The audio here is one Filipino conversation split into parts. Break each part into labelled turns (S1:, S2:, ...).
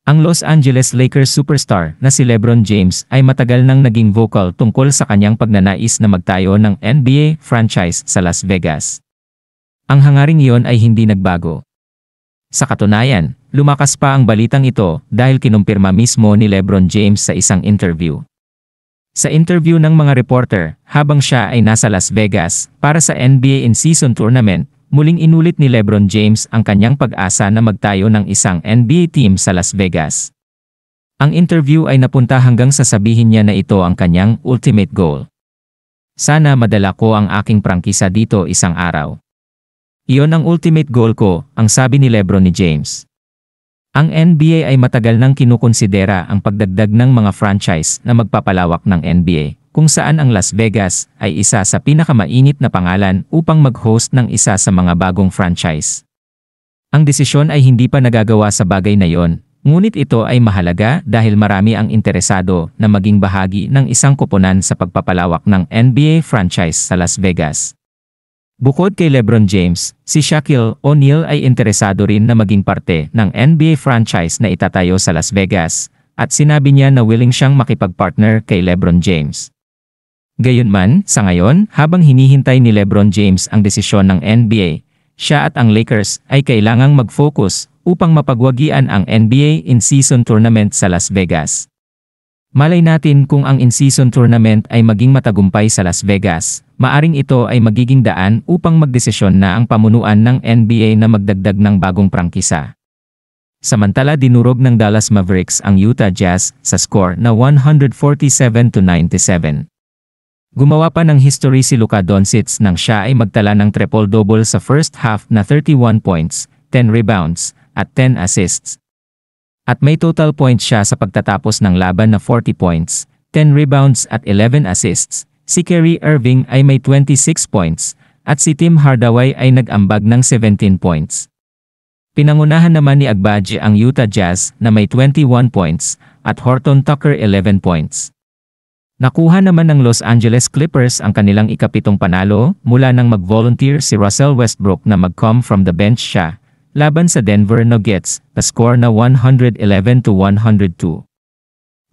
S1: Ang Los Angeles Lakers superstar na si LeBron James ay matagal nang naging vocal tungkol sa kanyang pagnanais na magtayo ng NBA franchise sa Las Vegas. Ang hangaring iyon ay hindi nagbago. Sa katunayan, lumakas pa ang balitang ito dahil kinumpirma mismo ni LeBron James sa isang interview. Sa interview ng mga reporter, habang siya ay nasa Las Vegas para sa NBA in-season tournament, muling inulit ni LeBron James ang kanyang pag-asa na magtayo ng isang NBA team sa Las Vegas. Ang interview ay napunta hanggang sa sabihin niya na ito ang kanyang ultimate goal. Sana madala ko ang aking prangkisa dito isang araw. Iyon ang ultimate goal ko, ang sabi ni LeBron ni James. Ang NBA ay matagal nang kinukonsidera ang pagdagdag ng mga franchise na magpapalawak ng NBA, kung saan ang Las Vegas ay isa sa pinakamainit na pangalan upang mag-host ng isa sa mga bagong franchise. Ang desisyon ay hindi pa nagagawa sa bagay na iyon, ngunit ito ay mahalaga dahil marami ang interesado na maging bahagi ng isang koponan sa pagpapalawak ng NBA franchise sa Las Vegas. Bukod kay LeBron James, si Shaquille O'Neal ay interesado rin na maging parte ng NBA franchise na itatayo sa Las Vegas, at sinabi niya na willing siyang makipag-partner kay LeBron James. Gayunman, sa ngayon, habang hinihintay ni LeBron James ang desisyon ng NBA, siya at ang Lakers ay kailangang mag-focus upang mapagwagian ang NBA in-season tournament sa Las Vegas. Malay natin kung ang in-season tournament ay maging matagumpay sa Las Vegas, maaring ito ay magiging daan upang magdesisyon na ang pamunuan ng NBA na magdagdag ng bagong prangkisa. Samantala dinurog ng Dallas Mavericks ang Utah Jazz sa score na 147-97. Gumawa pa ng history si Luka Doncic nang siya ay magtala ng triple-double sa first half na 31 points, 10 rebounds, at 10 assists. At may total points siya sa pagtatapos ng laban na 40 points, 10 rebounds at 11 assists. Si Kyrie Irving ay may 26 points, at si Tim Hardaway ay nag-ambag ng 17 points. Pinangunahan naman ni Agbaji ang Utah Jazz na may 21 points, at Horton Tucker 11 points. Nakuha naman ng Los Angeles Clippers ang kanilang ikapitong panalo mula nang mag-volunteer si Russell Westbrook na mag-come from the bench siya, laban sa Denver Nuggets, na score na 111-102.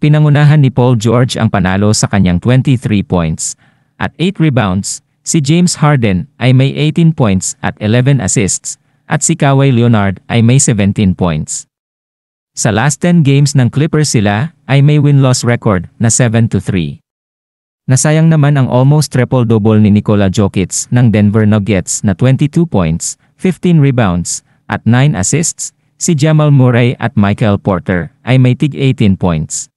S1: Pinangunahan ni Paul George ang panalo sa kanyang 23 points at 8 rebounds, si James Harden ay may 18 points at 11 assists, at si Kawhi Leonard ay may 17 points. Sa last 10 games ng Clippers sila ay may win-loss record na 7-3. Nasayang naman ang almost triple-double ni Nikola Jokic ng Denver Nuggets na 22 points, 15 rebounds, at 9 assists. Si Jamal Murray at Michael Porter ay may tig 18 points.